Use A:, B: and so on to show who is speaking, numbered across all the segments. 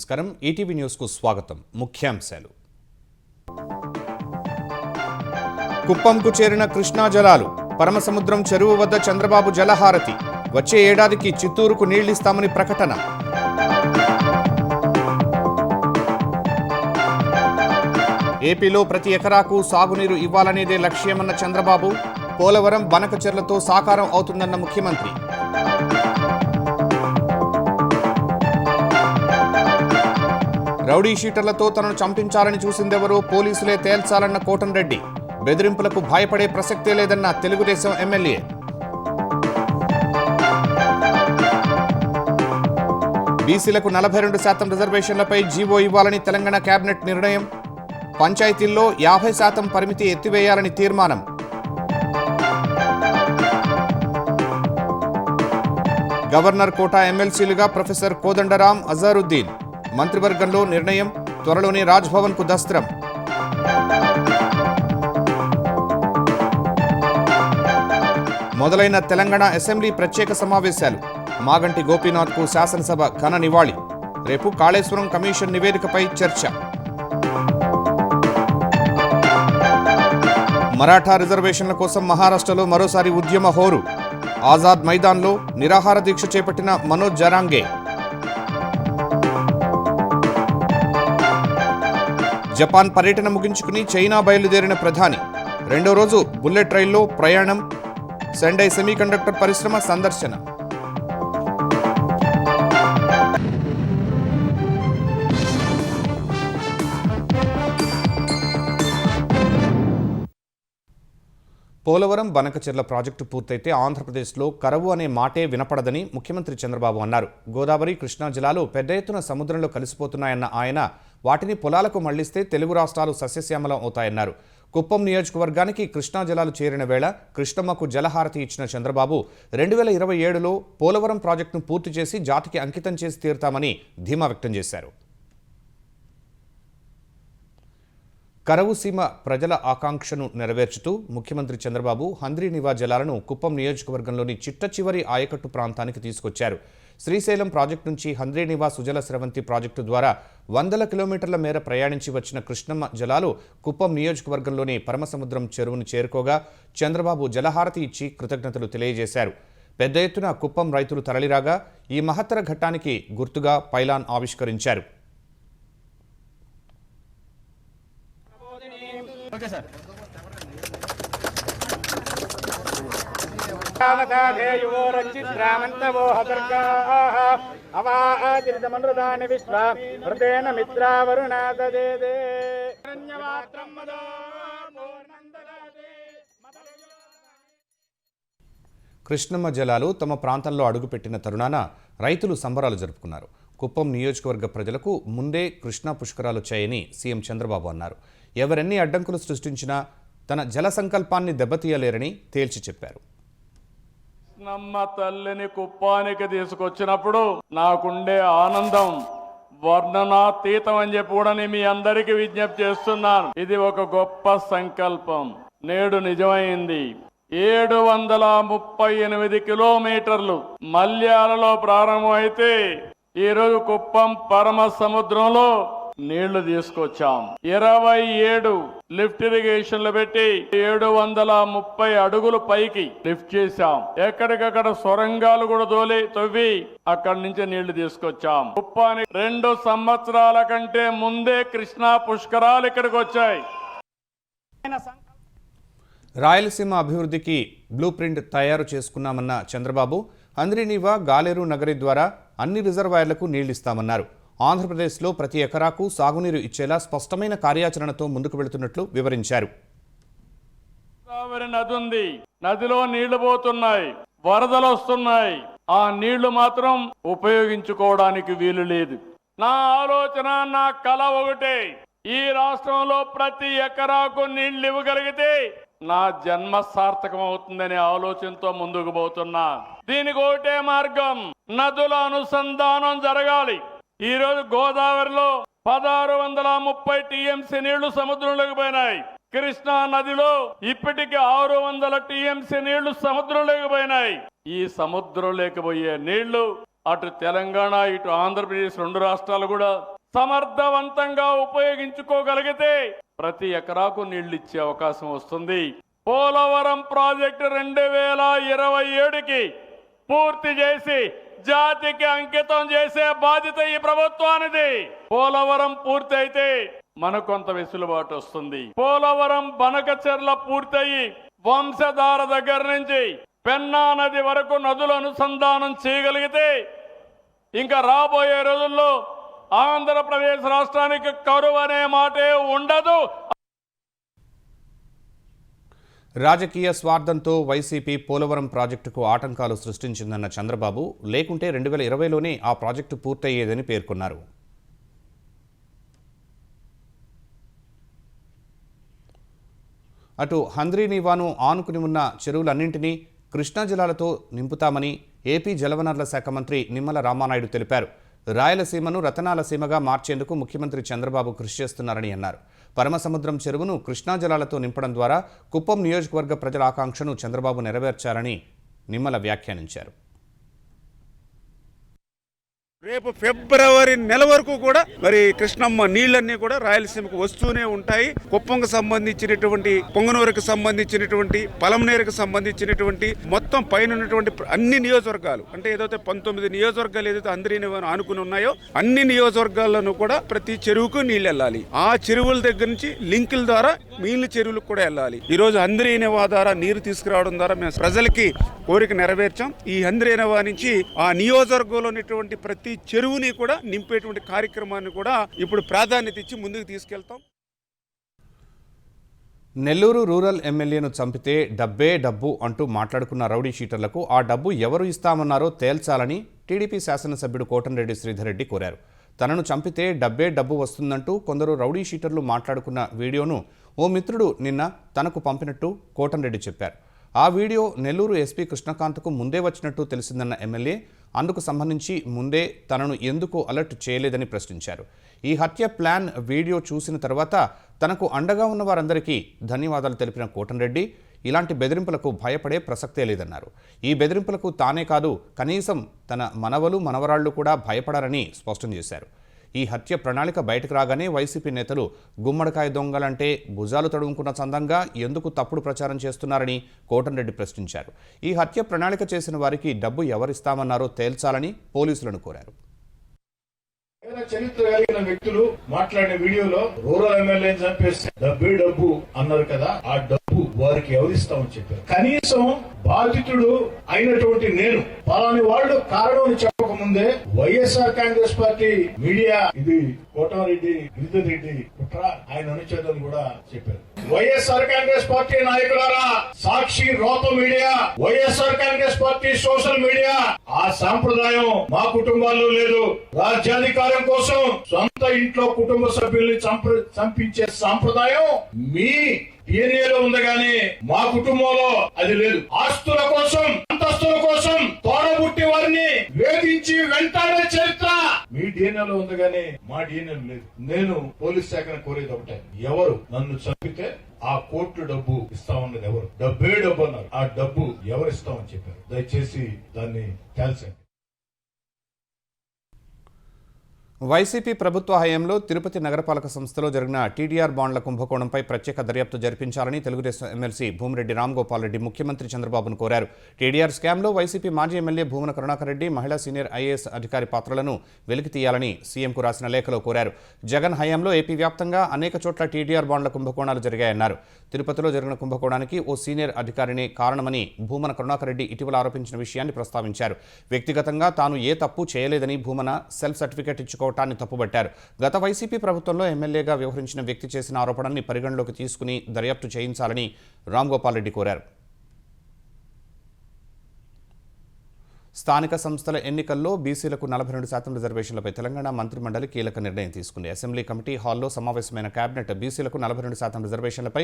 A: నమస్కారం. ఈటీవీ న్యూస్కు స్వాగతం. ముఖ్యాంశాలు. కుప్పంకు చేరిన కృష్ణా జలాలు. పరమసముద్రం చెరువు వద్ద చంద్రబాబు జలహారతి. వచ్చే ఏడాదికి చిత్తూరుకు నీళ్లిస్తామని ప్రకటన. ఏపీలో ప్రతి ఎకరాకు సాగునీరు ఇవ్వాలనేదే లక్ష్యమన్న చంద్రబాబు. పోలవరం బనకచెర్లతో సాకారం అవుతుందన్న ముఖ్యమంత్రి. రౌడీ షీటర్లతో తనను చంపించాలని చూసిందెవరో పోలీసులే తేల్చాలన్న కోటంరెడ్డి. బెదిరింపులకు భయపడే ప్రసక్తే లేదన్న తెలుగుదేశం ఎమ్మెల్యే. బీసీలకు 42% రిజర్వేషన్లపై జీవో ఇవ్వాలని తెలంగాణ కేబినెట్ నిర్ణయం. పంచాయతీల్లో 50% పరిమితి ఎత్తివేయాలని తీర్మానం. గవర్నర్ కోటా ఎమ్మెల్సీలుగా ప్రొఫెసర్ కోదండరాం, అజారుద్దీన్. మంత్రివర్గంలో నిర్ణయం. త్వరలోనే రాజ్భవన్కు దస్త్రం. మొదలైన తెలంగాణ అసెంబ్లీ ప్రత్యేక సమావేశాలు. మాగంటి గోపీనాథ్కు శాసనసభ ఘన నివాళి. రేపు కాళేశ్వరం కమిషన్ నివేదికపై చర్చ. మరాఠా రిజర్వేషన్ల కోసం మహారాష్ట్రలో మరోసారి ఉద్యమ హోరు. ఆజాద్ మైదాన్లో నిరాహార దీక్ష చేపట్టిన మనోజ్ జరాంగే. జపాన్ పర్యటన ముగించుకుని చైనా బయలుదేరిన ప్రధాని. రెండో రోజు బుల్లెట్ రైల్లో ప్రయాణం. సెండై సెమీకండక్టర్ పరిశ్రమ సందర్శన. పోలవరం బనకచెర్ల ప్రాజెక్టు పూర్తయితే ఆంధ్రప్రదేశ్లో కరవు అనే మాటే వినపడదని ముఖ్యమంత్రి చంద్రబాబు అన్నారు. గోదావరి, కృష్ణా జలాలు పెద్ద ఎత్తున సముద్రంలో కలిసిపోతున్నాయన్న ఆయన వాటిని పొలాలకు మళ్లిస్తే తెలుగు రాష్ట్రాలు సస్యశ్యామలం అవుతాయన్నారు. కుప్పం నియోజకవర్గానికి కృష్ణా జలాలు చేరిన వేళ కృష్ణమ్మకు జలహారతి ఇచ్చిన చంద్రబాబు 2027లో పోలవరం ప్రాజెక్టును పూర్తి చేసి జాతికి అంకితం చేసి తీరుతామని ధీమా వ్యక్తం చేశారు. కరవు సీమ ప్రజల ఆకాంక్షను నెరవేర్చుతూ ముఖ్యమంత్రి చంద్రబాబు హంద్రీనివా జలాలను కుప్పం నియోజకవర్గంలోని చిట్ట చివరి ఆయకట్టు ప్రాంతానికి తీసుకొచ్చారు. శ్రీశైలం ప్రాజెక్టు నుంచి హంద్రీనివా సుజల స్రవంతి ప్రాజెక్టు ద్వారా 100 కిలోమీటర్ల మేర ప్రయాణించి వచ్చిన కృష్ణమ్మ జలాలు కుప్పం నియోజకవర్గంలోని పరమసముద్రం చెరువును చేరుకోగా చంద్రబాబు జలహారతి ఇచ్చి కృతజ్ఞతలు తెలియజేశారు. పెద్ద ఎత్తున కుప్పం రైతులు తరలిరాగా ఈ మహత్తర ఘట్టానికి గుర్తుగా పైలాన్ ఆవిష్కరించారు. కృష్ణమ్మ జలాలు తమ ప్రాంతంలో అడుగుపెట్టిన తరుణాన రైతులు సంబరాలు జరుపుకున్నారు. కుప్పం నియోజకవర్గ ప్రజలకు ముందే కృష్ణా పుష్కరాలు వచ్చాయని సీఎం చంద్రబాబు అన్నారు. ఎవరెన్ని అడ్డంకులు సృష్టించినా తన జల సంకల్పాన్ని దెబ్బతీయలేరని తేల్చి చెప్పారు.
B: కృష్ణమ్మ తల్లిని కుప్పానికి తీసుకొచ్చినప్పుడు నాకుండే ఆనందం వర్ణనాతీతం అని చెప్పి కూడా మీ అందరికీ విజ్ఞప్తి చేస్తున్నాను. ఇది ఒక గొప్ప సంకల్పం నేడు నిజమైంది. 738 కిలోమీటర్లు మల్యాలలో ప్రారంభమైతే ఈరోజు కుప్పం పరమ సముద్రంలో నీళ్లు తీసుకొచ్చాం. 27 లిఫ్ట్ ఇరిగేషన్లు పెట్టి 730 అడుగులు పైకి లిఫ్ట్ చేశాం. ఎక్కడికక్కడ సొరంగాలు కూడా తవ్వి అక్కడి నుంచి నీళ్లు తీసుకొచ్చాం. కుప్పానికి 2 సంవత్సరాల కంటే ముందే కృష్ణా పుష్కరాలు ఇక్కడికి వచ్చాయి.
A: రాయలసీమ అభివృద్ధికి బ్లూ ప్రింట్ తయారు చేసుకున్నామన్న చంద్రబాబు హంద్రీనివా, గాలేరు నగరి ద్వారా అన్ని రిజర్వాయర్లకు నీళ్లిస్తామన్నారు. ఆంధ్రప్రదేశ్లో ప్రతి ఎకరాకు సాగునీరు ఇచ్చేలా స్పష్టమైన కార్యాచరణతో ముందుకు వెళుతున్నట్లు వివరించారు.
B: గోదావరి నది ఉంది, నదిలో నీళ్లు పోతున్నాయి, వరదలు వస్తున్నాయి. ఆ నీళ్లు మాత్రం ఉపయోగించుకోవడానికి వీలు లేదు. నా ఆలోచన, నా కల ఒకటే, ఈ రాష్ట్రంలో ప్రతి ఎకరాకు నీళ్లు ఇవ్వగలిగితే నా జన్మ సార్థకం అవుతుందనే ఆలోచనతో ముందుకు పోతున్నా. దీనికి ఒకటే మార్గం, నదుల అనుసంధానం జరగాలి. ఈ రోజు గోదావరిలో 1630 టీఎంసీ నీళ్లు సముద్రంలోకి పోయినాయి. కృష్ణా నదిలో ఇప్పటికి 600 టీఎంసీ నీళ్లు సముద్రంలోకి పోయినాయి. ఈ సముద్రంలోకి పోయే నీళ్లు అటు తెలంగాణ ఇటు ఆంధ్రప్రదేశ్ 2 రాష్ట్రాలు కూడా సమర్థవంతంగా ఉపయోగించుకోగలిగితే ప్రతి ఎకరాకు నీళ్లు ఇచ్చే అవకాశం వస్తుంది. పోలవరం ప్రాజెక్టు 2027కి పూర్తి చేసి జాతికి అంకితం చేసే బాధ్యత ఈ ప్రభుత్వానిది. పోలవరం పూర్తి అయితే మనకు కొంత వెసులుబాటు వస్తుంది. పోలవరం బనకచెర్ల పూర్తయి వంశధార దగ్గర నుంచి పెన్నా నది వరకు నదుల అనుసంధానం చేయగలిగితే ఇంకా రాబోయే రోజుల్లో ఆంధ్రప్రదేశ్ రాష్ట్రానికి కరువు అనే మాటే ఉండదు.
A: రాజకీయ స్వార్థంతో వైసీపీ పోలవరం ప్రాజెక్టుకు ఆటంకాలు సృష్టించిందన్న చంద్రబాబు, లేకుంటే 2020లోనే ఆ ప్రాజెక్టు పూర్తయ్యేదని పేర్కొన్నారు. అటు హంద్రీనీవాను ఆనుకుని ఉన్న చెరువులన్నింటినీ కృష్ణా జలాలతో నింపుతామని ఏపీ జలవనరుల శాఖ మంత్రి నిమ్మల రామానాయుడు తెలిపారు. రాయలసీమను రతనాల సీమగా మార్చేందుకు ముఖ్యమంత్రి చంద్రబాబు కృషి చేస్తున్నారని అన్నారు. పరమసముద్రం చెరువును కృష్ణా జలాలతో నింపడం ద్వారా కుప్పం నియోజకవర్గ ప్రజల ఆకాంక్షను చంద్రబాబు నెరవేర్చారని నిమ్మల వ్యాఖ్యానించారు.
C: రేపు ఫిబ్రవరి నెల వరకు కూడా మరి కృష్ణమ్మ నీళ్లన్నీ కూడా రాయలసీమకు వస్తూనే ఉంటాయి. కుప్పంకు సంబంధించినటువంటి, పొంగనూరుకు సంబంధించినటువంటి, పలమనేరుకు సంబంధించినటువంటి మొత్తం పైన ఉన్నటువంటి అన్ని నియోజకవర్గాలు, అంటే ఏదైతే 19 నియోజకవర్గాలు ఏదైతే అందరిని ఆనుకుని ఉన్నాయో అన్ని నియోజకవర్గాల్లోనూ కూడా ప్రతి చెరువుకు నీళ్లు వెళ్ళాలి. ఆ చెరువుల దగ్గర నుంచి లింకుల ద్వారా మిగిలిన చెరువులకు కూడా వెళ్ళాలి. ఈ రోజు హంద్రీనీవా ద్వారా నీరు తీసుకురావడం ద్వారా మేము ప్రజలకి కోరిక నెరవేర్చాం. ఈ హంద్రీనీవా నుంచి ఆ నియోజకవర్గంలో ఉన్నటువంటి ప్రతి చెరువుని కూడా నింపేటువంటి కార్యక్రమాన్ని కూడా ఇప్పుడు ప్రాధాన్యత ఇచ్చి ముందుకు తీసుకెళ్తాం.
A: నెల్లూరు రూరల్ ఎమ్మెల్యేను చంపితే డబ్బే డబ్బు అంటూ మాట్లాడుకున్న రౌడీ షీటర్లకు ఆ డబ్బు ఎవరు ఇస్తామన్నారో తేల్చాలని టీడీపీ శాసనసభ్యుడు కోటంరెడ్డి శ్రీధర్ రెడ్డి కోరారు. తనను చంపితే డబ్బే డబ్బు వస్తుందంటూ కొందరు రౌడీ షీటర్లు మాట్లాడుకున్న వీడియోను ఓ మిత్రుడు నిన్న తనకు పంపినట్టు కోటంరెడ్డి చెప్పారు. ఆ వీడియో నెల్లూరు ఎస్పీ కృష్ణకాంత్కు ముందే వచ్చినట్టు తెలిసిందన్న ఎమ్మెల్యే అందుకు సంబంధించి ముందే తనను ఎందుకు అలర్ట్ చేయలేదని ప్రశ్నించారు. ఈ హత్య ప్లాన్ వీడియో చూసిన తర్వాత తనకు అండగా ఉన్న వారందరికీ ధన్యవాదాలు తెలిపిన కోటంరెడ్డి ఇలాంటి బెదిరింపులకు భయపడే ప్రసక్తే లేదన్నారు. ఈ బెదిరింపులకు తానే కాదు, కనీసం తన మనవలు మనవరాళ్లు కూడా భయపడారని స్పష్టం చేశారు. ఈ హత్య ప్రణాళిక బయటకు రాగానే వైసీపీ నేతలు గుమ్మడికాయ దొంగలంటే భుజాలు తడుముకున్న చందంగా ఎందుకు తప్పుడు ప్రచారం చేస్తున్నారని కోటంరెడ్డి ప్రశ్నించారు. ఈ హత్య ప్రణాళిక చేసిన వారికి డబ్బు ఎవరిస్తామన్నారో తేల్చాలని పోలీసులను కోరారు.
D: చరిత్ర కలిగిన వ్యక్తులు మాట్లాడిన వీడియోలో రూరల్ ఎమ్మెల్యేని చంపేస్తే డబ్బే డబ్బు అన్నారు కదా, ఆ డబ్బు వారికి ఎవరిస్తామని చెప్పారు. కనీసం బాధితుడు అయినటువంటి నేను పలాని వాళ్ళు కారణం చెప్పకముందే వైఎస్ఆర్ కాంగ్రెస్ పార్టీ మీడియా ఇది కోటారెడ్డి గిరిధర్ రెడ్డి కుట్ర ఆయన అనుచేతలు కూడా చెప్పారు. వైఎస్ఆర్ కాంగ్రెస్ పార్టీ నాయకులారా, సాక్షి, రోత media, YSR Congress party social media, ఆ సాంప్రదాయం మా కుటుంబాల్లో లేదు. రాజ్యాధికారం కోసం సొంత ఇంట్లో కుటుంబ సభ్యుల్ని చంపించే సాంప్రదాయం మీ డిఎన్ఏలో ఉంది కానీ మా కుటుంబంలో అది లేదు. ఆస్తుల కోసం, అంతస్తుల కోసం తోడబుట్టి వారిని వేధించి వెంటాడే చరిత్ర మీ డిఎన్ఏలో ఉంది కానీ మా డిఎన్ఏలో లేదు. నేను పోలీస్ శాఖను కోరేది ఒకటే, ఎవరు నన్ను చంపితే ఆ కోర్టు డబ్బు ఇస్తామన్నది ఎవరు? డబ్బే డబ్బు అన్నారు. ఆ డబ్బు ఎవరు ఇస్తామని చెప్పారు? దయచేసి దాన్ని తేల్చండి.
A: వైసీపీ ప్రభుత్వ హయాంలో తిరుపతి నగరపాలక సంస్థలో జరిగిన టీడీఆర్ బాండ్ల కుంభకోణంపై ప్రత్యేక దర్యాప్తు జరిపించాలని తెలుగుదేశం ఎమ్మెల్సీ భూమిరెడ్డి రామ్గోపాల్ రెడ్డి ముఖ్యమంత్రి చంద్రబాబును కోరారు. టీడీఆర్ స్కామ్లో వైసీపీ మాజీ ఎమ్మెల్యే భూమన కరుణాకర్ రెడ్డి, మహిళా సీనియర్ ఐఏఎస్ అధికారి పాత్రలను వెలికి తీయాలని సీఎంకు రాసిన లేఖలో కోరారు. జగన్ హయాంలో ఏపీ వ్యాప్తంగా అనేక చోట్ల టీడీఆర్ బాండ్ల కుంభకోణాలు జరిగాయన్నారు. తిరుపతిలో జరిగిన కుంభకోణానికి ఓ సీనియర్ అధికారినే కారణమని భూమన కరుణాకర్ రెడ్డి ఇటీవల ఆరోపించిన విషయాన్ని ప్రస్తావించారు. వ్యక్తిగతంగా తాను ఏ తప్పు చేయలేదని భూమన సెల్ఫ్ సర్టిఫికేట్ ఇచ్చుకోవటాన్ని తప్పుబట్టారు. గత వైసీపీ ప్రభుత్వంలో ఎమ్మెల్యేగా వ్యవహరించిన వ్యక్తి చేసిన ఆరోపణల్ని పరిగణలోకి తీసుకుని దర్యాప్తు చేయించాలని రామ్గోపాల్ రెడ్డి కోరారు. స్థానిక సంస్థల ఎన్నికల్లో బీసీలకు 42% రిజర్వేషన్లపై తెలంగాణ మంత్రిమండలి కీలక నిర్ణయం తీసుకుంది. అసెంబ్లీ కమిటీ హాల్లో సమావేశమైన కేబినెట్ బీసీలకు 42% రిజర్వేషన్లపై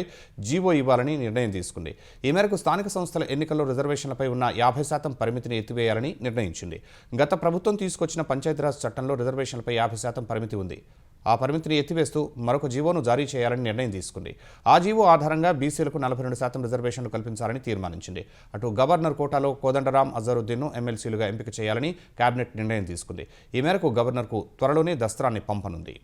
A: జీవో ఇవ్వాలని నిర్ణయం తీసుకుంది. ఈ మేరకు స్థానిక సంస్థల ఎన్నికల్లో రిజర్వేషన్లపై ఉన్న 50% పరిమితిని ఎత్తివేయాలని నిర్ణయించింది. గత ప్రభుత్వం తీసుకొచ్చిన పంచాయతీరాజ్ చట్టంలో రిజర్వేషన్లపై 50% పరిమితి ఉంది. ఆ పరిమితిని ఎత్తివేస్తూ మరొక జీవోను జారీ చేయాలని నిర్ణయం తీసుకుంది. ఆ జీవో ఆధారంగా బీసీలకు 42% రిజర్వేషన్లు కల్పించాలని తీర్మానించింది. అటు గవర్నర్ కోటాలో కోదండరాం అజరుద్దీన్ను ఎమ్మెల్సీలుగా ఎంపిక చేయాలని కేబినెట్ నిర్ణయం తీసుకుంది. ఈ మేరకు గవర్నర్కు త్వరలోనే దస్త్రాన్ని పంపనుంది.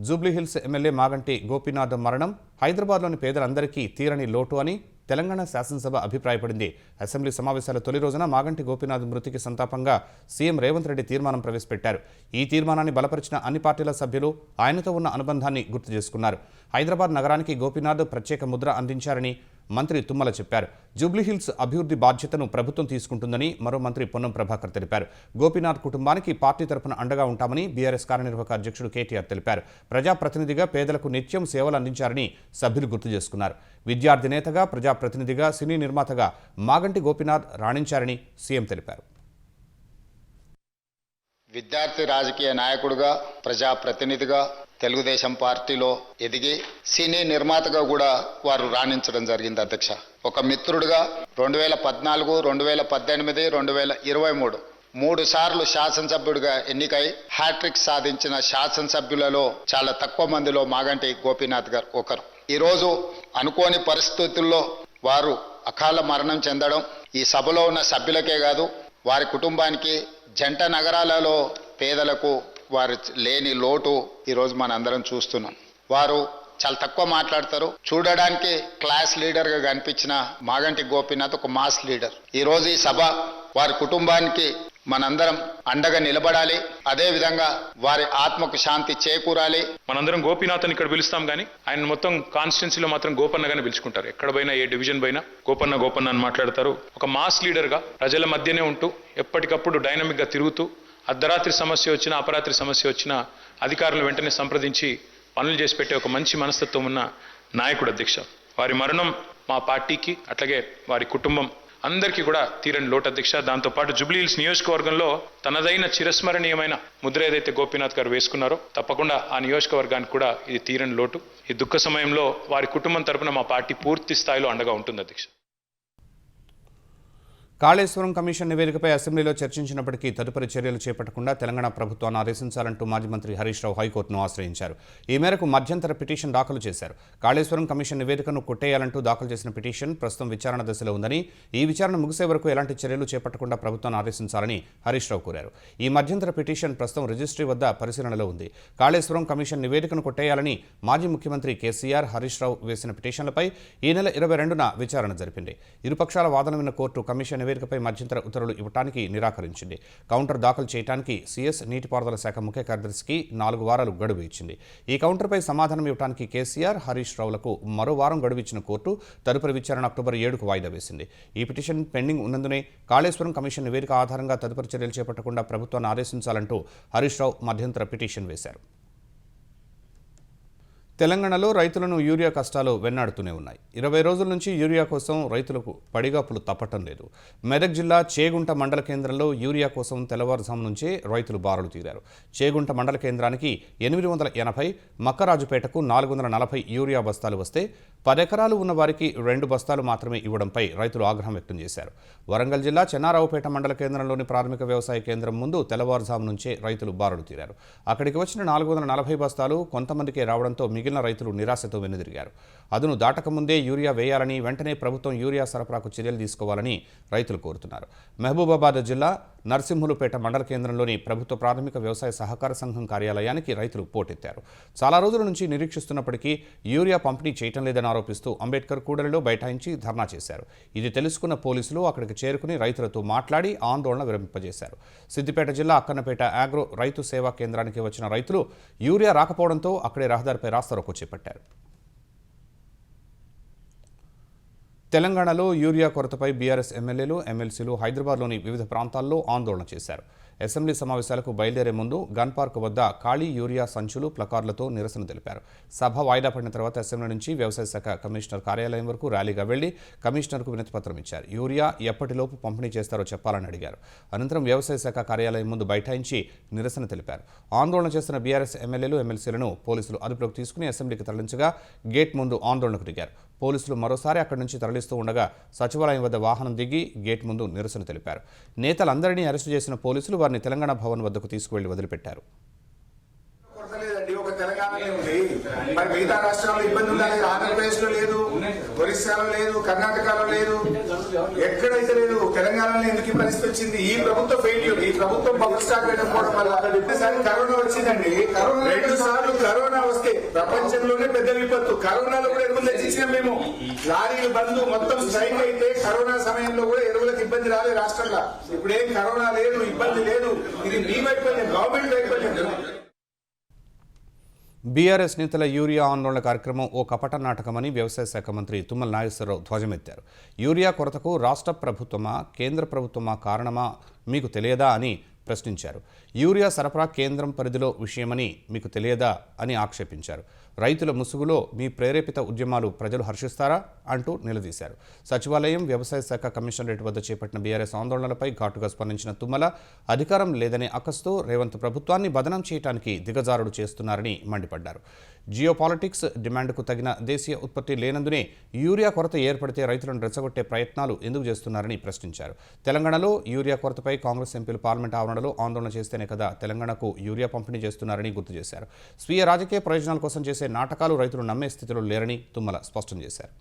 A: జూబ్లీహిల్స్ ఎమ్మెల్యే మాగంటి గోపీనాథ్ మరణం హైదరాబాద్లోని పేదలందరికీ తీరని లోటు అని తెలంగాణ శాసనసభ అభిప్రాయపడింది. అసెంబ్లీ సమావేశాల తొలి రోజున మాగంటి గోపీనాథ్ మృతికి సంతాపంగా సీఎం రేవంత్ రెడ్డి తీర్మానం ప్రవేశపెట్టారు. ఈ తీర్మానాన్ని బలపరిచిన అన్ని పార్టీల సభ్యులు ఆయనతో ఉన్న అనుబంధాన్ని గుర్తు చేసుకున్నారు. హైదరాబాద్ నగరానికి గోపీనాథ్ ప్రత్యేక ముద్ర అందించారని మంత్రి తుమ్మల చెప్పారు. జూబ్లీహిల్స్ అభివృద్ధి బాధ్యతను ప్రభుత్వం తీసుకుంటుందని మరో మంత్రి పొన్నం ప్రభాకర్ తెలిపారు. గోపీనాథ్ కుటుంబానికి పార్టీ తరపున అండగా ఉంటామని బీఆర్ఎస్ కార్యనిర్వాహక అధ్యక్షుడు కేటీఆర్ తెలిపారు. ప్రజాప్రతినిధిగా పేదలకు నిత్యం సేవలు అందించారని సభ్యులు గుర్తు చేసుకున్నారు. విద్యార్థి నేతగా, ప్రజాప్రతినిధిగా, సినీ నిర్మాతగా మాగంటి గోపీనాథ్ రాణించారని సీఎం తెలిపారు.
E: విద్యార్థి రాజకీయ నాయకుడిగా, ప్రజాప్రతినిధిగా, తెలుగుదేశం పార్టీలో ఎదిగి సినీ నిర్మాతగా కూడా వారు రాణించడం జరిగింది. అధ్యక్ష, ఒక మిత్రుడిగా 2014, 2018, 2023 3 సార్లు శాసనసభ్యుడిగా ఎన్నికై హ్యాట్రిక్ సాధించిన శాసనసభ్యులలో చాలా తక్కువ మందిలో మాగంటి గోపీనాథ్ గారు ఒకరు. ఈరోజు అనుకోని పరిస్థితుల్లో వారు అకాల మరణం చెందడం ఈ సభలో ఉన్న సభ్యులకే కాదు, వారి కుటుంబానికి, జంట నగరాలలో పేదలకు వారు లేని లోటు ఈరోజు మనందరం చూస్తున్నాం. వారు చాలా తక్కువ మాట్లాడతారు. చూడడానికి క్లాస్ లీడర్గా కనిపించిన మాగంటి గోపీనాథ్ ఒక మాస్ లీడర్. ఈరోజు ఈ సభ వారి కుటుంబానికి మనందరం అండగా నిలబడాలి. అదే విధంగా వారి ఆత్మకు శాంతి చేకూరాలి.
F: మనందరం గోపీనాథ్ని ఇక్కడ పిలుస్తాం కానీ ఆయన మొత్తం కాన్స్టిట్యున్సీలో మాత్రం గోపన్నగానే పిలుచుకుంటారు. ఎక్కడ పోయినా, ఏ డివిజన్ పోయినా గోపన్న అని మాట్లాడతారు. ఒక మాస్ లీడర్గా ప్రజల మధ్యనే ఉంటూ ఎప్పటికప్పుడు డైనమిక్గా తిరుగుతూ అర్ధరాత్రి సమస్య వచ్చినా, అపరాత్రి సమస్య వచ్చినా అధికారులను వెంటనే సంప్రదించి పనులు చేసి పెట్టే ఒక మంచి మనస్తత్వం ఉన్న నాయకుడు. అధ్యక్ష, వారి మరణం మా పార్టీకి, అట్లాగే వారి కుటుంబం అందరికీ కూడా తీరని లోటు. అధ్యక్ష, దాంతోపాటు జూబ్లీహిల్స్ నియోజకవర్గంలో తనదైన చిరస్మరణీయమైన ముద్ర ఏదైతే గోపీనాథ్ గారు వేసుకున్నారో తప్పకుండా ఆ నియోజకవర్గానికి కూడా ఇది తీరని లోటు. ఈ దుఃఖ సమయంలో వారి కుటుంబం తరపున మా పార్టీ పూర్తి స్థాయిలో అండగా ఉంటుంది. అధ్యక్ష,
A: కాళేశ్వరం కమిషన్ నివేదికపై అసెంబ్లీలో చర్చించినప్పటికీ తదుపరి చర్యలు చేపట్టకుండా తెలంగాణ ప్రభుత్వాన్ని ఆదేశించాలంటూ మాజీ మంత్రి హరీష్ రావు హైకోర్టును ఆశ్రయించారు. ఈ మేరకు మధ్యంతర పిటిషన్ దాఖలు చేశారు. కాళేశ్వరం కమిషన్ నివేదికను కొట్టేయాలంటూ దాఖలు చేసిన పిటిషన్ ప్రస్తుతం విచారణ దశలో ఉందని, ఈ విచారణ ముగిసే వరకు ఎలాంటి చర్యలు చేపట్టకుండా ప్రభుత్వాన్ని ఆదేశించాలని హరీష్ రావు కోరారు. ఈ మధ్యంతర పిటిషన్ ప్రస్తుతం రిజిస్ట్రీ వద్ద పరిశీలనలో ఉంది. కాళేశ్వరం కమిషన్ నివేదికను కొట్టేయాలని మాజీ ముఖ్యమంత్రి కేసీఆర్, హరీష్ రావు వేసిన పిటిషన్లపై ఈ నెల 22న విచారణ జరిపింది. ఇరుపక్షాల వాదన విన్న కోర్టు కమిషన్ నివేదికపై మధ్యంతర ఉత్తర్వులు ఇవ్వడానికి నిరాకరించింది. కౌంటర్ దాఖలు చేయడానికి సీఎస్ నీటిపారుదల శాఖ ముఖ్య కార్యదర్శికి 4 వారాలు గడువు ఇచ్చింది. ఈ కౌంటర్పై సమాధానం ఇవ్వడానికి కేసీఆర్, హరీష్ రావులకు మరో వారం గడువు ఇచ్చిన కోర్టు తదుపరి విచారణ అక్టోబర్ 7కు వాయిదా వేసింది. ఈ పిటిషన్ పెండింగ్ ఉన్నందునే కాళేశ్వరం కమిషన్ నివేదిక ఆధారంగా తదుపరి చర్యలు చేపట్టకుండా ప్రభుత్వాన్ని ఆదేశించాలంటూ హరీష్ రావు మధ్యంతర పిటిషన్ వేశారు. తెలంగాణలో రైతులను యూరియా కష్టాలు వెన్నాడుతూనే ఉన్నాయి. 20 రోజుల నుంచి యూరియా కోసం రైతులకు పడిగాపులు తప్పటం లేదు. మెదక్ జిల్లా చేగుంట మండల కేంద్రంలో యూరియా కోసం తెల్లవారుజాము నుంచే రైతులు బారులు తీరారు. చేగుంట మండల కేంద్రానికి 880, మక్కరాజుపేటకు 440 యూరియా బస్తాలు వస్తే 10 ఎకరాలు ఉన్న వారికి 2 బస్తాలు మాత్రమే ఇవ్వడంపై రైతులు ఆగ్రహం వ్యక్తం చేశారు. వరంగల్ జిల్లా చెన్నారావుపేట మండల కేంద్రంలోని ప్రాథమిక వ్యవసాయ కేంద్రం ముందు తెల్లవారుజాము నుంచే రైతులు బారులు తీరారు. అక్కడికి వచ్చిన 440 బస్తాలు కొంతమందికే రావడంతో మిగిలిన రైతులు నిరాశతో వెనుదిరిగారు. అదును దాటకముందే యూరియా వేయాలని, వెంటనే ప్రభుత్వం యూరియా సరఫరాకు చర్యలు తీసుకోవాలని రైతులు కోరుతున్నారు. మహబూబాబాద్ జిల్లా నర్సింహులుపేట మండల కేంద్రంలోని ప్రభుత్వ ప్రాథమిక వ్యవసాయ సహకార సంఘం కార్యాలయానికి రైతులు పోటెత్తారు. చాలా రోజుల నుంచి నిరీక్షిస్తున్నప్పటికీ యూరియా పంపిణీ చేయటం లేదని ఆరోపిస్తూ అంబేద్కర్ కూడలిలో బైఠాయించి ధర్నా చేశారు. ఇది తెలుసుకున్న పోలీసులు అక్కడికి చేరుకుని రైతులతో మాట్లాడి ఆందోళన విరమింపజేశారు. సిద్దిపేట జిల్లా అక్కన్నపేట ఆగ్రో రైతు సేవా కేంద్రానికి వచ్చిన రైతులు యూరియా రాకపోవడంతో అక్కడే రహదారిపై రాస్తారోకో చేపట్టారు. తెలంగాణలో యూరియా కొరతపై బీఆర్ఎస్ ఎమ్మెల్యేలు, ఎమ్మెల్సీలు హైదరాబాద్లోని వివిధ ప్రాంతాల్లో ఆందోళన చేశారు. అసెంబ్లీ సమావేశాలకు బయలుదేరే ముందు గన్ పార్క్ వద్ద ఖాళీ యూరియా సంచులు, ప్లకార్డులతో నిరసన తెలిపారు. సభ వాయిదా పడిన తర్వాత అసెంబ్లీ నుంచి వ్యవసాయ శాఖ కమిషనర్ కార్యాలయం వరకు ర్యాలీగా వెళ్లి కమిషనర్కు వినతిపత్రం ఇచ్చారు. యూరియా ఎప్పటిలోపు పంపిణీ చేస్తారో చెప్పాలని అడిగారు. అనంతరం వ్యవసాయ శాఖ కార్యాలయం ముందు బైఠాయించి నిరసన తెలిపారు. ఆందోళన చేస్తున్న బీఆర్ఎస్ ఎమ్మెల్యేలు, ఎమ్మెల్సీలను పోలీసులు అదుపులోకి తీసుకుని అసెంబ్లీకి తరలించగా గేట్ ముందు ఆందోళనకు దిగారు. పోలీసులు మరోసారి అక్కడి నుంచి తరలిస్తూ ఉండగా సచివాలయం వద్ద వాహనం దిగి గేట్ ముందు నిరసన తెలిపారు. నేతలందరినీ అరెస్టు చేసిన పోలీసులు వారిని తెలంగాణ భవన్ వద్దకు తీసుకువెళ్లి వదిలిపెట్టారు.
G: ఒక తెలంగాణలో ఉంది, మరి మిగతా రాష్ట్రాల్లో ఇబ్బంది ఉండాలి. ఆంధ్రప్రదేశ్ లో లేదు, ఒరిస్సాలో లేదు, కర్ణాటకలో లేదు, ఎక్కడైతే లేదు. తెలంగాణలో ఎందుకు ఈ పరిస్థితి వచ్చింది? ఈ ప్రభుత్వ ఫెయిల్యూర్. ఈ ప్రభుత్వం బబుల్ స్టాక్ పెట్టకపోవడం వల్ల కరోనా వచ్చిందండి. 2 సార్లు కరోనా వస్తే ప్రపంచంలోనే పెద్ద విపత్తు. కరోనాలో కూడా ఎరువులు తెచ్చిచ్చినాం మేము. లారీలు బంద్, మొత్తం స్ట్రైక్ అయితే కరోనా సమయంలో కూడా ఎరువులకు ఇబ్బంది రాలేదు రాష్ట్రంలో. ఇప్పుడేం కరోనా లేదు, ఇబ్బంది లేదు. ఇది మీ వైఫల్యం, గవర్నమెంట్ వైఫల్యం.
A: బీఆర్ఎస్ నేతల యూరియా ఆందోళన కార్యక్రమం ఓ కపట నాటకమని వ్యవసాయ శాఖ మంత్రి తుమ్మల నాగేశ్వరరావు ధ్వజమెత్తారు. యూరియా కొరతకు రాష్ట్ర ప్రభుత్వమా, కేంద్ర ప్రభుత్వమా కారణమా మీకు తెలియదా అని ప్రశ్నించారు. యూరియా సరఫరా కేంద్రం పరిధిలో విషయమని మీకు తెలియదా అని ఆక్షేపించారు. రైతుల ముసుగులో మీ ప్రేరేపిత ఉద్యమాలు ప్రజలు హర్షిస్తారా అంటూ నిలదీశారు. సచివాలయం, వ్యవసాయ శాఖ కమిషనరేట్ వద్ద చేపట్టిన బీఆర్ఎస్ ఆందోళనలపై ఘాటుగా స్పందించిన తుమ్మల అధికారం లేదనే అక్కస్తో రేవంత్ ప్రభుత్వాన్ని బదనం చేయడానికి దిగజారుడు చేస్తున్నారని మండిపడ్డారు. జియోపాలిటిక్స్ డిమాండ్కు తగిన దేశీయ ఉత్పత్తి లేనందునే యూరియా కొరత ఏర్పడితే రైతులను రెచ్చగొట్టే ప్రయత్నాలు ఎందుకు చేస్తున్నారని ప్రశ్నించారు. తెలంగాణలో యూరియా కొరతపై కాంగ్రెస్ ఎంపీలు పార్లమెంట్ ఆవరణలో ఆందోళన చేస్తేనే కదా తెలంగాణకు యూరియా పంపిణీ చేస్తున్నారని గుర్తు చేశారు. స్వీయ రాజకీయ ప్రయోజనాల కోసం చేసే నాటకాలు రైతులు నమ్మే స్థితిలో లేరని తుమ్మల స్పష్టం చేశారు.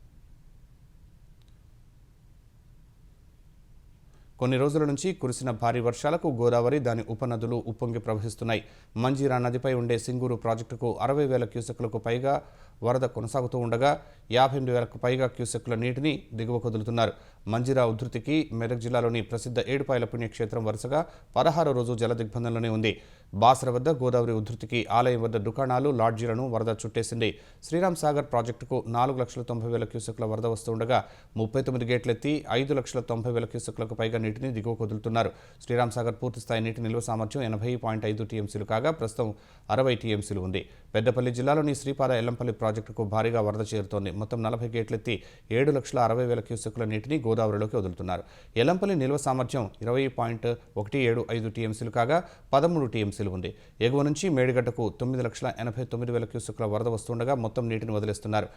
A: కొన్ని రోజుల నుంచి కురిసిన భారీ వర్షాలకు గోదావరి, దాని ఉపనదులు ఉప్పొంగి ప్రవహిస్తున్నాయి. మంజీరా నదిపై ఉండే సింగూరు ప్రాజెక్టుకు 60,000 క్యూసెక్కులకు పైగా వరద కొనసాగుతూ ఉండగా 58,000కు పైగా క్యూసెక్కుల నీటిని దిగువకు వదులుతున్నారు. మంజీరా ఉధృతికి మెదక్ జిల్లాలోని ప్రసిద్ధ ఏడుపాయల పుణ్యక్షేత్రం వరుసగా 16వ రోజు జల దిగ్బంధంలోనే ఉంది. బాసర వద్ద గోదావరి ఉధృతికి ఆలయం వద్ద దుకాణాలు, లాడ్జీలను వరద చుట్టేసింది. శ్రీరామ్ సాగర్ ప్రాజెక్టుకు 4,90,000 క్యూసెక్కుల వరద వస్తుండగా 39 గేట్లెత్తి 5,90,000 క్యూసెక్కులకు పైగా నీటిని దిగువకు వదులుతున్నారు. శ్రీరామ్ సాగర్ పూర్తిస్థాయి నీటి నిల్వ సామర్థ్యం 80.5 టీఎంసీలు కాగా ప్రస్తుతం 60 టీఎంసీలు ఉంది. పెద్దపల్లి జిల్లాలోని శ్రీపాద ఎల్లంపల్లి ప్రాజెక్టుకు భారీగా వరద చేరుతోంది. మొత్తం 40 గేట్లెత్తి 7,60,000 క్యూసెక్కుల నీటిని గోదావరిలోకి వదులుతున్నారు. ఎల్లంపల్లి నిల్వ సామర్థ్యం 20.175 టీఎంసీలు కాగా 13 టీఎంసీలు ఉంది. ఎగువ నుంచి మేడిగడ్డకు 9,89,000 క్యూసెక్కుల వరద వస్తుండగా మొత్తం నీటిని వదిలేస్తున్నారు.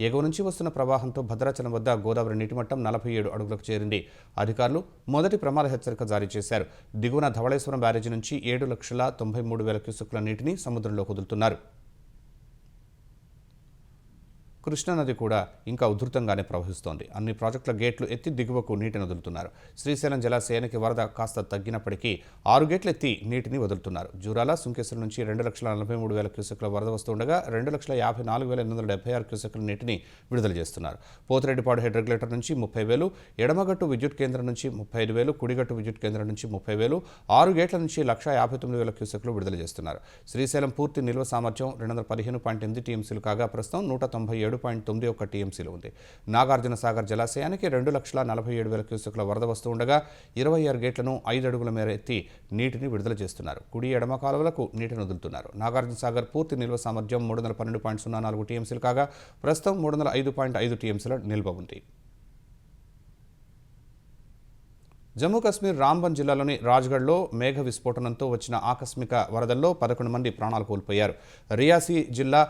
A: ఎగువ నుంచి వస్తున్న ప్రవాహంతో భద్రాచలం వద్ద గోదావరి నీటిమట్టం 47 అడుగులకు చేరింది. అధికారులు మొదటి ప్రమాద హెచ్చరిక జారీ చేశారు. దిగువన ధవళేశ్వరం బ్యారేజీ నుంచి 7,93,000 క్యూసెక్కుల నీటిని సముద్రంలోకి వదులుతున్నారు. కృష్ణానది కూడా ఇంకా ఉధృతంగానే ప్రవహిస్తోంది. అన్ని ప్రాజెక్టుల గేట్లు ఎత్తి దిగువకు నీటిని వదులుతున్నారు. శ్రీశైలం జలాశయానికి వరద కాస్త తగ్గినప్పటికీ 6 గేట్లు ఎత్తి నీటిని వదులుతున్నారు. జూరాల, సుంకేశ్వర నుంచి 2,43,000 క్యూసెక్కుల వరద వస్తుండగా 2,54,876 క్యూసెక్కుల నీటిని విడుదల చేస్తున్నారు. పోతిరెడ్డిపాడు హెడ్ రెగ్యులేటర్ నుంచి 30,000, ఎడమగట్టు విద్యుత్ కేంద్రం నుంచి 35,000, కుడిగట్టు విద్యుత్ కేంద్రం నుంచి 30,000, 6 గేట్ల నుంచి 1,59,000 క్యూసెక్కులు విడుదల చేస్తున్నారు. శ్రీశైలం పూర్తి నిల్వ సామర్థ్యం 215.8 టీఎంసీలు కాగా ప్రస్తుతం 197.91 టీఎంసీలు ఉంది. నాగార్జున సాగర్ జలాశయానికి 2,47,000 క్యూసెక్కుల వరద వస్తూ ఉండగా 26 గేట్లను 5 అడుగుల మేర ఎత్తి నీటిని విడుదల చేస్తున్నారు. కుడి, ఎడమ కాలువలకు నీటిని వదులుతున్నారు. నాగార్జున సాగర్ పూర్తి నిల్వ సామర్థ్యం 312.04 టీఎంసీలు కాగా ప్రస్తుతం 305.5 టీఎంసీల నిల్వ ఉంది. జమ్మూ కాశ్మీర్ రాంబన్ జిల్లాలోని రాజ్గఢ్లో మేఘ విస్ఫోటనంతో వచ్చిన ఆకస్మిక వరదల్లో 11 మంది ప్రాణాలు కోల్పోయారు. రియాసీ జిల్లా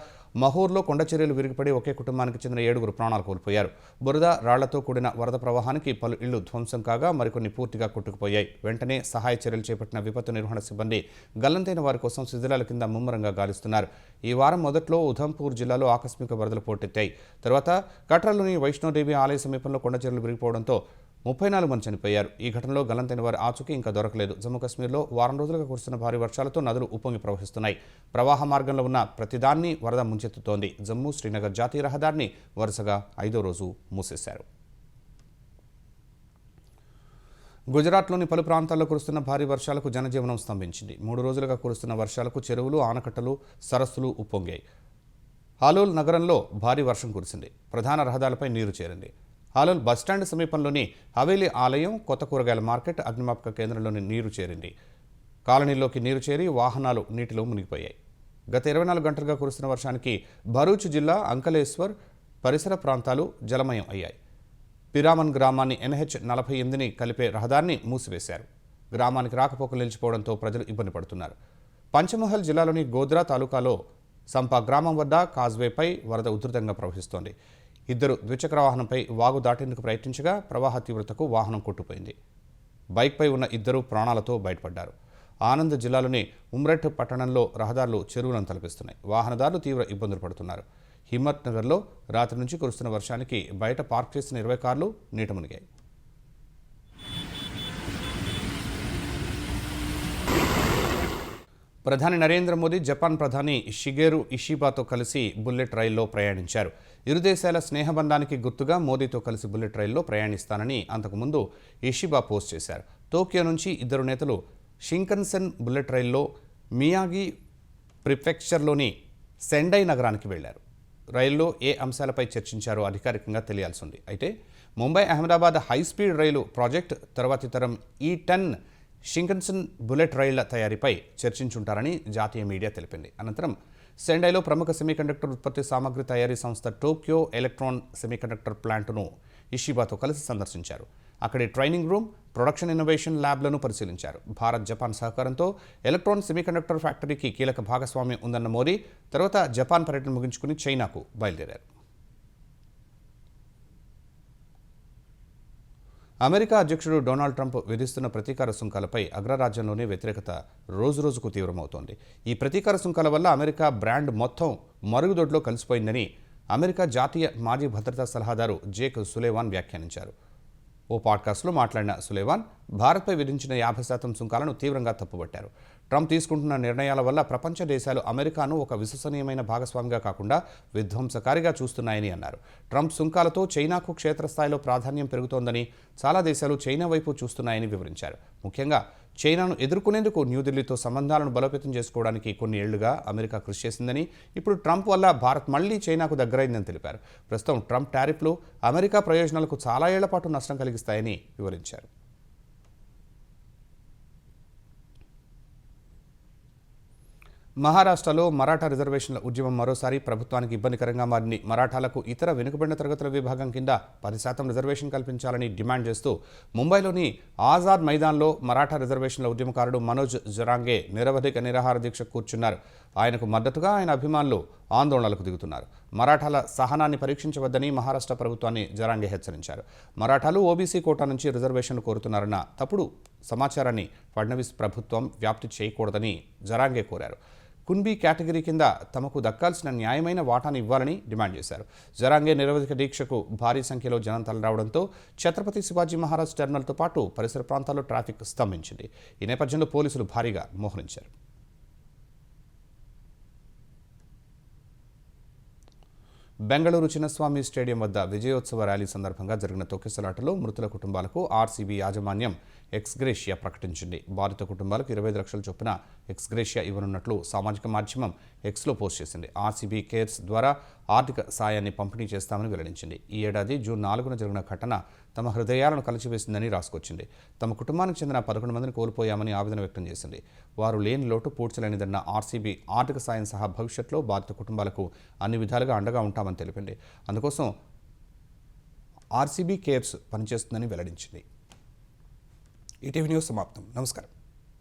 A: మహూర్లో కొండచర్యలు విరిగిపడి ఒకే కుటుంబానికి చెందిన 7 ప్రాణాలు కోల్పోయారు. బురద, రాళ్లతో కూడిన వరద ప్రవాహానికి పలు ఇళ్లు ధ్వంసం కాగా మరికొన్ని పూర్తిగా కొట్టుకుపోయాయి. వెంటనే సహాయ చర్యలు చేపట్టిన విపత్తు నిర్వహణ సిబ్బంది గల్లంతైన వారి కోసం శిథిలాల కింద ముమ్మరంగా గాలిస్తున్నారు. ఈ వారం మొదట్లో ఉధంపూర్ జిల్లాలో ఆకస్మిక వరదలు పోటెత్తాయి. తర్వాత కట్రాలోని వైష్ణోదేవి ఆలయ సమీపంలో కొండచర్యలు విరిగిపోవడంతో 34 మంది చనిపోయారు. ఈ ఘటనలో గల్లంతైన వారి ఆచూకీ ఇంకా దొరకలేదు. జమ్మూ కాశ్మీర్లో వారం రోజులుగా కురుస్తున్న భారీ వర్షాలతో నదులు ఉప్పొంగి ప్రవహిస్తున్నాయి. ప్రవాహ మార్గంలో ఉన్న ప్రతిదాన్ని వరద ముంచెత్తుతోంది. జమ్మూ శ్రీనగర్ జాతీయ రహదారిని వరుసగా 5వ రోజు మూసేశారు. గుజరాత్లోని పలు ప్రాంతాల్లో కురుస్తున్న భారీ వర్షాలకు జనజీవనం స్తంభించింది. 3 రోజులుగా కురుస్తున్న వర్షాలకు చెరువులు, ఆనకట్టలు, సరస్సులు ఉప్పొంగాయి. హాలోల్ నగరంలో భారీ వర్షం కురిసింది. ప్రధాన రహదారులపై నీరు చేరింది. హాలోల్ బస్టాండ్ సమీపంలోని హవేలీ ఆలయం, కొత్త కూరగాయల మార్కెట్, అగ్నిమాపక కేంద్రంలోని నీరు చేరింది. కాలనీలోకి నీరు చేరి వాహనాలు నీటిలో మునిగిపోయాయి. గత 24 గంటలుగా కురుస్తున్న వర్షానికి భరూచ్ జిల్లా అంకలేశ్వర్ పరిసర ప్రాంతాలు జలమయం అయ్యాయి. పిరామన్ గ్రామాన్ని NH-48ని కలిపే రహదారిని మూసివేశారు. గ్రామానికి రాకపోకలు నిలిచిపోవడంతో ప్రజలు ఇబ్బంది పడుతున్నారు. పంచమహల్ జిల్లాలోని గోద్రా తాలూకాలో సంపా గ్రామం వద్ద కాజ్వేపై వరద ఉధృతంగా ప్రవహిస్తోంది. ఇద్దరు ద్విచక్ర వాహనంపై వాగు దాటేందుకు ప్రయత్నించగా ప్రవాహ తీవ్రతకు వాహనం కొట్టుపోయింది. బైక్పై ఉన్న ఇద్దరు ప్రాణాలతో బయటపడ్డారు. ఆనంద్ జిల్లాలోని ఉమ్రెట్ పట్టణంలో రహదారులు చెరువులను తలపిస్తున్నాయి. వాహనదారులు తీవ్ర ఇబ్బందులు పడుతున్నారు. హిమ్మత్ నగర్లో రాత్రి నుంచి కురుస్తున్న వర్షానికి బయట పార్క్ చేసిన 20 కార్లు నీట మునిగాయి. ప్రధాని నరేంద్ర మోదీ జపాన్ ప్రధాని షిగేరు ఇషిబాతో కలిసి బుల్లెట్ రైల్లో ప్రయాణించారు. ఇరు దేశాల స్నేహబంధానికి గుర్తుగా మోదీతో కలిసి బుల్లెట్ రైల్లో ప్రయాణిస్తానని అంతకుముందు ఇషిబా పోస్ట్ చేశారు. టోక్యో నుంచి ఇద్దరు నేతలు షింకన్సెన్ బుల్లెట్ రైల్లో మియాగి ప్రిఫెక్చర్లోని సెండై నగరానికి వెళ్లారు. రైల్లో ఏ అంశాలపై చర్చించారో అధికారికంగా తెలియాల్సి ఉంది. అయితే ముంబై అహ్మదాబాద్ హైస్పీడ్ రైలు ప్రాజెక్ట్ తర్వాతి తరం E10 షింకన్సెన్ బుల్లెట్ రైళ్ల తయారీపై చర్చించుంటారని జాతీయ మీడియా తెలిపింది. అనంతరం సెండైలో ప్రముఖ సెమీకండక్టర్ ఉత్పత్తి సామగ్రి తయారీ సంస్థ టోక్యో ఎలక్ట్రాన్ సెమీకండక్టర్ ప్లాంట్ను ఇషిబాతో కలిసి సందర్శించారు. అక్కడి ట్రైనింగ్ రూమ్, ప్రొడక్షన్ ఇన్నోవేషన్ ల్యాబ్లను పరిశీలించారు. భారత్, జపాన్ సహకారంతో ఎలక్ట్రాన్ సెమీకండక్టర్ ఫ్యాక్టరీకి కీలక భాగస్వామ్యం ఉందన్న మోదీ తర్వాత జపాన్ పర్యటన ముగించుకుని చైనాకు బయలుదేరారు. అమెరికా అధ్యక్షుడు డొనాల్డ్ ట్రంప్ విధిస్తున్న ప్రతీకార సుంకాలపై అగ్రరాజ్యంలోనే వ్యతిరేకత రోజురోజుకు తీవ్రమవుతోంది. ఈ ప్రతీకార సుంకాల వల్ల అమెరికా బ్రాండ్ మొత్తం మరుగుదొడ్లో కలిసిపోయిందని అమెరికా జాతీయ మాజీ భద్రతా సలహాదారు జేక్ సులేవాన్ వ్యాఖ్యానించారు. ఓ పాడ్కాస్ట్లో మాట్లాడిన సులేవాన్ భారత్పై విధించిన 50% సుంకాలను తీవ్రంగా తప్పుపట్టారు. ట్రంప్ తీసుకుంటున్న నిర్ణయాల వల్ల ప్రపంచ దేశాలు అమెరికాను ఒక విశ్వసనీయమైన భాగస్వామిగా కాకుండా విధ్వంసకారిగా చూస్తున్నాయని అన్నారు. ట్రంప్ సుంకాలతో చైనాకు క్షేత్రస్థాయిలో ప్రాధాన్యం పెరుగుతోందని, చాలా దేశాలు చైనా వైపు చూస్తున్నాయని వివరించారు. ముఖ్యంగా చైనాను ఎదుర్కొనేందుకు న్యూఢిల్లీతో సంబంధాలను బలోపేతం చేసుకోవడానికి కొన్ని ఏళ్లుగా అమెరికా కృషి చేసిందని, ఇప్పుడు ట్రంప్ వల్ల భారత్ మళ్లీ చైనాకు దగ్గరైందని తెలిపారు. ప్రస్తుతం ట్రంప్ టారిఫ్లు అమెరికా ప్రయోజనాలకు చాలా ఏళ్ల పాటు నష్టం కలిగిస్తాయని వివరించారు. మహారాష్ట్రలో మరాఠా రిజర్వేషన్ల ఉద్యమం మరోసారి ప్రభుత్వానికి ఇబ్బందికరంగా మారింది. మరాఠాలకు ఇతర వెనుకబడిన తరగతుల విభాగం కింద 10% రిజర్వేషన్ కల్పించాలని డిమాండ్ చేస్తూ ముంబైలోని ఆజాద్ మైదాన్లో మరాఠా రిజర్వేషన్ల ఉద్యమకారుడు మనోజ్ జరాంగే నిరవధిక నిరాహార దీక్ష కూర్చున్నారు. ఆయనకు మద్దతుగా ఆయన అభిమానులు ఆందోళనలకు దిగుతున్నారు. మరాఠాల సహనాన్ని పరీక్షించవద్దని మహారాష్ట్ర ప్రభుత్వాన్ని జరాంగే హెచ్చరించారు. మరాఠాలు ఓబీసీ కోటా నుంచి రిజర్వేషన్లు కోరుతున్నారన్న తప్పుడు సమాచారాన్ని ఫడ్నవీస్ ప్రభుత్వం వ్యాప్తి చేయకూడదని జరాంగే కోరారు. కున్బీ కేటగిరీ కింద తమకు దక్కాల్సిన న్యాయమైన వాటాను ఇవ్వాలని డిమాండ్ చేశారు. జరాంగే నిరవధిక దీక్షకు భారీ సంఖ్యలో జనం తరలిరావడంతో ఛత్రపతి శివాజీ మహారాజ్ టెర్మినల్తో పాటు పరిసర ప్రాంతాల్లో ట్రాఫిక్ స్తంభించింది. ఈ నేపథ్యంలో పోలీసులు భారీగా మోహరించారు. బెంగళూరు చిన్నస్వామి స్టేడియం వద్ద విజయోత్సవ ర్యాలీ సందర్భంగా జరిగిన తొక్కిసలాటలో మృతుల కుటుంబాలకు ఆర్సీబీ యాజమాన్యం ఎక్స్గ్రేషియా ప్రకటించింది. బాధిత కుటుంబాలకు 25 లక్షల చొప్పున ఎక్స్గ్రేషియా ఇవ్వనున్నట్లు సామాజిక మాధ్యమం ఎక్స్లో పోస్ట్ చేసింది. ఆర్సీబీ కేర్స్ ద్వారా ఆర్థిక సాయాన్ని పంపిణీ చేస్తామని వెల్లడించింది. ఈ ఏడాది జూన్ 4న జరిగిన ఘటన తమ హృదయాలను కలిచివేసిందని రాసుకొచ్చింది. తమ కుటుంబానికి చెందిన 11 మందిని కోల్పోయామని ఆవేదన వ్యక్తం చేసింది. వారు లేని లోటు పూడ్చలేనిదన్న ఆర్సీబీ ఆర్థిక సాయం సహా భవిష్యత్తులో బాధిత కుటుంబాలకు అన్ని విధాలుగా అండగా ఉంటామని తెలిపింది. అందుకోసం ఆర్సీబీ కేర్స్ పనిచేస్తుందని వెల్లడించింది. ఈటీవీ న్యూస్ సమాప్తం. నమస్కారం.